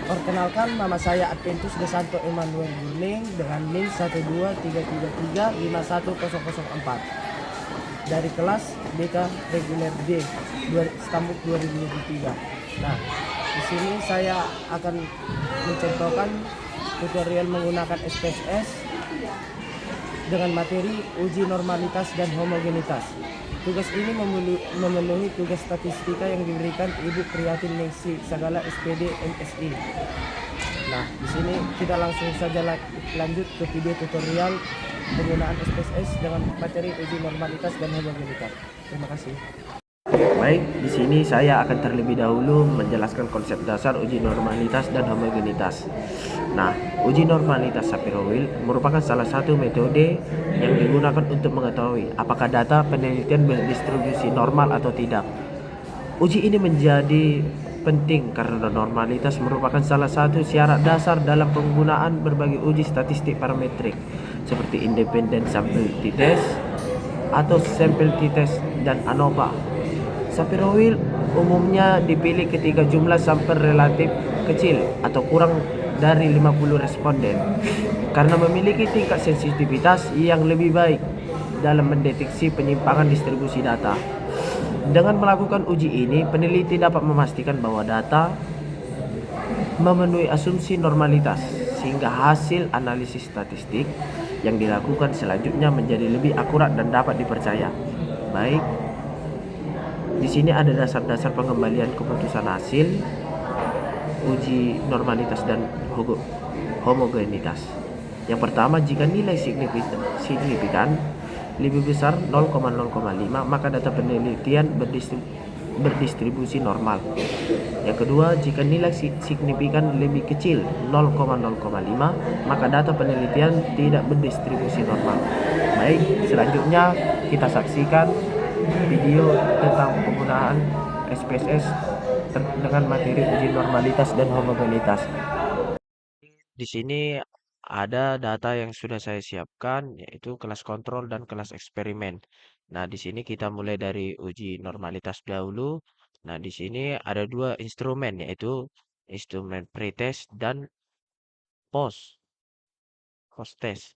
Perkenalkan, nama saya Adventus Desanto Emmanuel Burning dengan NIM 123335104 dari kelas BK Reguler D Stambuk 2023. Nah, di sini saya akan mencontohkan tutorial menggunakan SPSS dengan materi uji normalitas dan homogenitas. Tugas ini memenuhi tugas statistika yang diberikan Ibu Prihatin Ningsi Sagala SPD MSI. Nah, di sini kita langsung saja lanjut ke video tutorial penggunaan SPSS dengan materi uji normalitas dan homogenitas. Terima kasih. Baik, di sini saya akan terlebih dahulu menjelaskan konsep dasar uji normalitas dan homogenitas. Nah, uji normalitas Shapiro-Wilk merupakan salah satu metode yang digunakan untuk mengetahui apakah data penelitian berdistribusi normal atau tidak. Uji ini menjadi penting karena normalitas merupakan salah satu syarat dasar dalam penggunaan berbagai uji statistik parametrik seperti independent sample t-test atau sample t-test dan ANOVA. Shapiro-Wilk umumnya dipilih ketika jumlah sampel relatif kecil atau kurang dari 50 responden karena memiliki tingkat sensitivitas yang lebih baik dalam mendeteksi penyimpangan distribusi data. Dengan melakukan uji ini, peneliti dapat memastikan bahwa data memenuhi asumsi normalitas sehingga hasil analisis statistik yang dilakukan selanjutnya menjadi lebih akurat dan dapat dipercaya. Baik, di sini ada dasar-dasar pengembalian keputusan hasil uji normalitas dan homogenitas. Yang pertama, jika nilai signifikan lebih besar 0,05, maka data penelitian berdistribusi normal. Yang kedua, jika nilai signifikan lebih kecil 0,05, maka data penelitian tidak berdistribusi normal. Baik, selanjutnya kita saksikan video tentang penggunaan SPSS dengan materi uji normalitas dan homogenitas. Di sini ada data yang sudah saya siapkan, yaitu kelas kontrol dan kelas eksperimen. Nah, di sini kita mulai dari uji normalitas dahulu. Nah, di sini ada dua instrumen, yaitu instrumen pretest dan post test.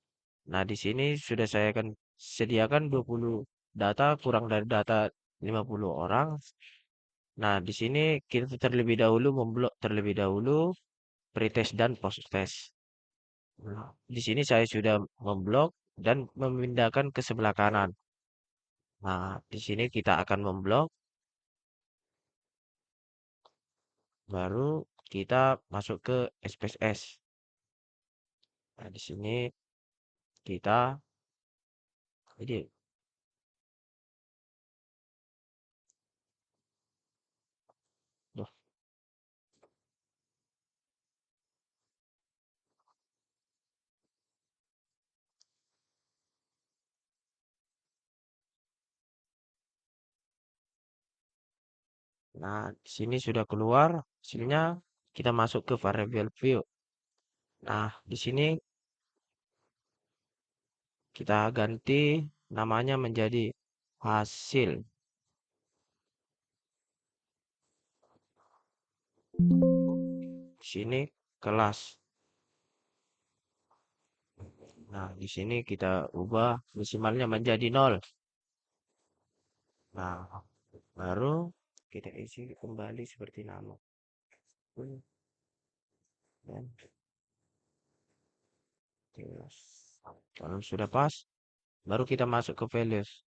Nah, di sini sudah saya akan sediakan 20 data kurang dari data 50 orang. Nah, di sini kita terlebih dahulu memblok terlebih dahulu pretest dan post test. Di sini saya sudah memblok dan memindahkan ke sebelah kanan. Nah, di sini kita akan memblok, baru kita masuk ke SPSS. Nah, di sini kita ini. Duh. Nah, di sini sudah keluar hasilnya. Kita masuk ke variable view. Nah, di sini kita ganti namanya menjadi hasil. Di sini kelas. Nah, di sini kita ubah desimalnya menjadi 0. Nah, baru kita isi kembali seperti nama. Dan kalau sudah pas, baru kita masuk ke values.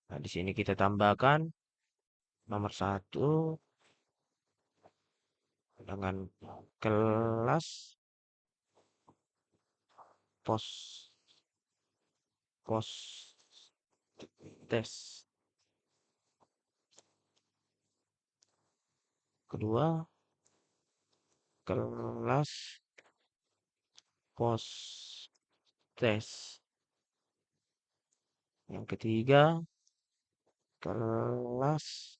Nah, di sini kita tambahkan nomor 1 dengan kelas post post test. Kedua, kelas post test. Yang ketiga, kelas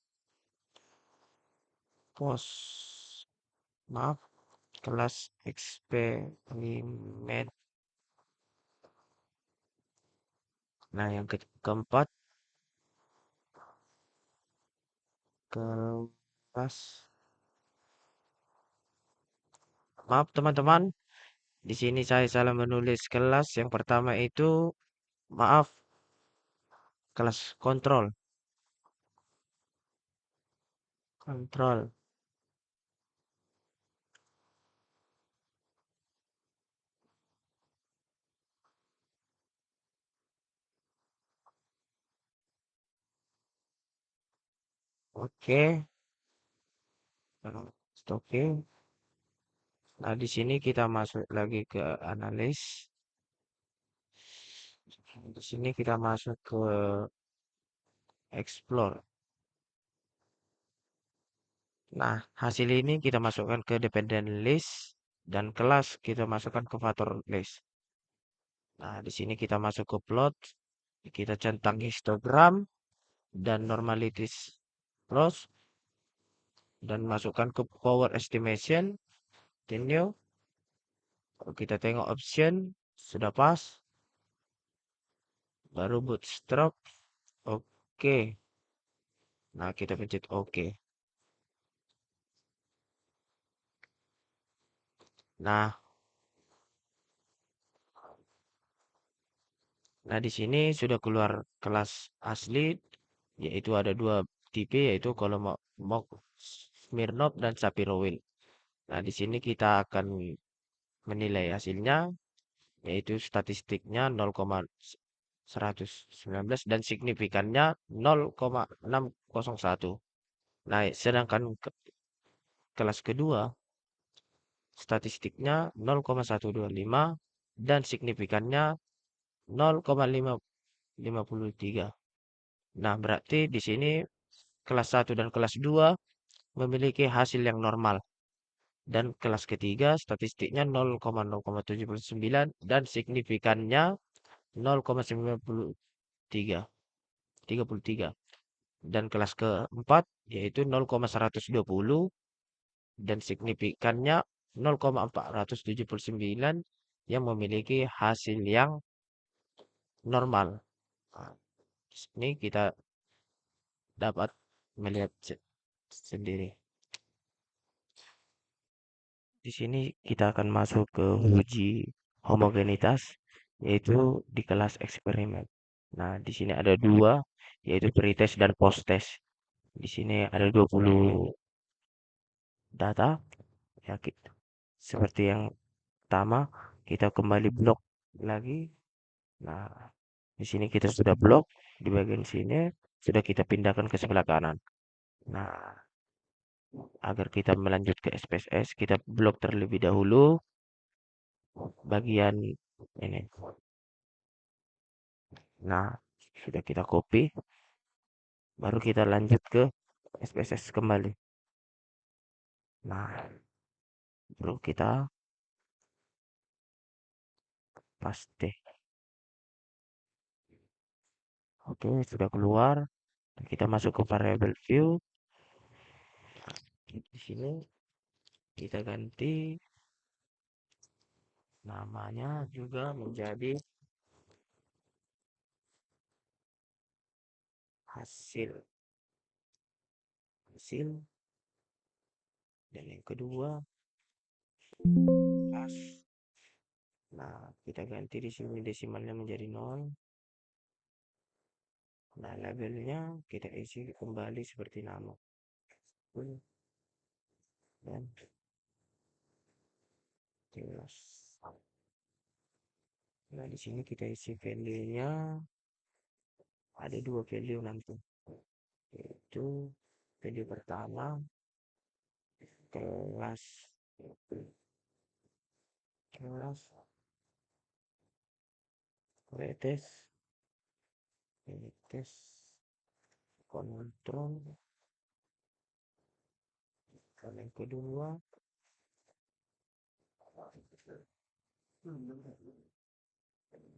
post maaf, kelas eksperimen. Nah, yang keempat, kelas Maaf teman-teman, di sini saya salah menulis kelas. Yang pertama itu, maaf, kelas kontrol. Kontrol. Oke. Oke. Nah, di sini kita masuk lagi ke analis. Di sini kita masuk ke explore. Nah, hasil ini kita masukkan ke dependent list dan kelas kita masukkan ke factor list. Nah, di sini kita masuk ke plot, kita centang histogram dan normalities loss dan masukkan ke power estimation, continue. Kita tengok option sudah pas, baru bootstrap. Oke. Nah, kita pencet oke. Nah, nah, di sini sudah keluar kelas asli, yaitu ada dua tipe, yaitu kalau mau mock Smirnov dan Shapiro-Wilk. Nah, di sini kita akan menilai hasilnya, yaitu statistiknya 0,119 dan signifikannya 0,601. Nah, sedangkan kelas kedua, statistiknya 0,125 dan signifikannya 0,553. Nah, berarti di sini kelas satu dan kelas 2 memiliki hasil yang normal. Dan kelas ketiga statistiknya 0,079 dan signifikannya 0,93. Dan kelas keempat yaitu 0,120 dan signifikannya 0,479 yang memiliki hasil yang normal. Nah, di sini kita dapat melihat sendiri. Di sini kita akan masuk ke uji homogenitas, yaitu di kelas eksperimen. Nah, di sini ada dua, yaitu pretest dan posttest. Di sini ada 20 data. Ya, seperti yang pertama, kita kembali blok lagi. Nah, di sini kita sudah blok, di bagian sini sudah kita pindahkan ke sebelah kanan. Nah, agar kita melanjut ke SPSS, kita blok terlebih dahulu bagian ini. Nah, sudah kita copy, baru kita lanjut ke SPSS kembali. Nah, baru kita paste. Oke, sudah keluar. Kita masuk ke variable view. Di sini kita ganti namanya juga menjadi hasil. Hasil. Dan yang kedua, pas. Nah, kita ganti di sini desimalnya menjadi 0. Nah, labelnya kita isi kembali seperti nama. Dan jelas. Nah, di sini kita isi value-nya. Ada dua value nanti. Yaitu value pertama kelas kelas pretest kontrol, dan yang kedua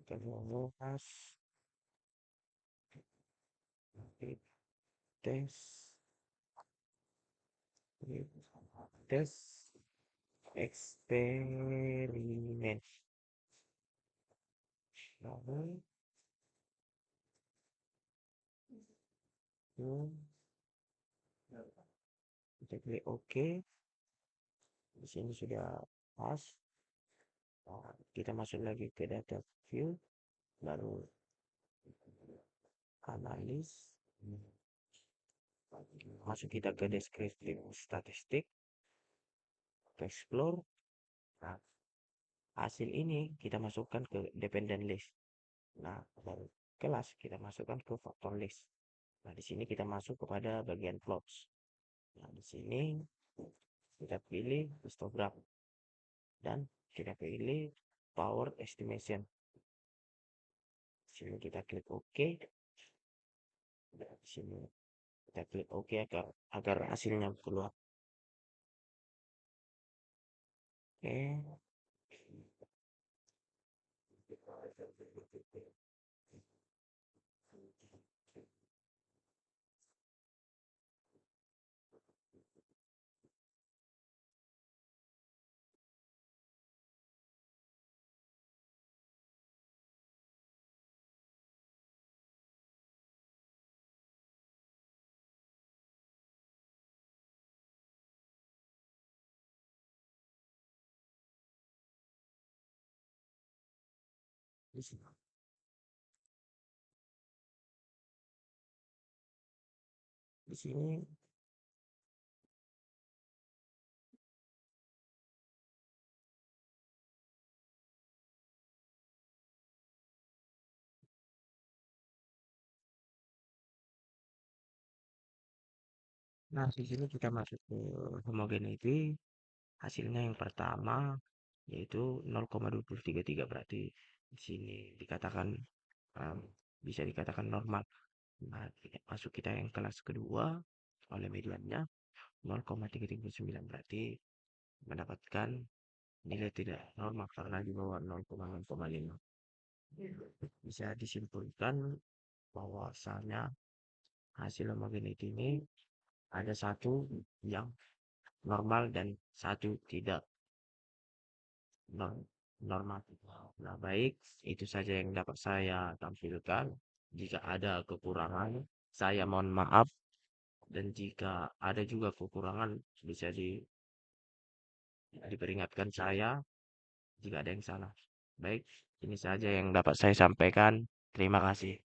kelas pretest pretest eksperimen. Lalu kita klik OK. Di sini sudah pas. Nah, kita masuk lagi ke data view, baru analis, masuk kita ke deskriptif statistik, explore. Nah, hasil ini kita masukkan ke dependent list. Nah, baru kelas kita masukkan ke faktor list. Nah, di sini kita masuk kepada bagian plots. Nah, di sini kita pilih histogram dan kita pilih power estimation. Di sini kita klik OK. Nah, di sini kita klik OK agar hasilnya keluar. Oke. Di sini, di sini. Nah, di sini kita masuk ke homogeneity. Hasilnya yang pertama yaitu 0,2033, berarti di sini dikatakan um, bisa dikatakan normal. Nah, masuk kita yang kelas kedua oleh mediannya 0,339, berarti mendapatkan nilai tidak normal karena di bawah 0,0,5. Bisa disimpulkan bahwasanya hasil homogeneity ini ada satu yang normal dan satu tidak normal. Nah, baik, itu saja yang dapat saya tampilkan. Jika ada kekurangan, saya mohon maaf. Dan jika ada juga kekurangan, bisa diperingatkan saya jika ada yang salah. Baik, ini saja yang dapat saya sampaikan. Terima kasih.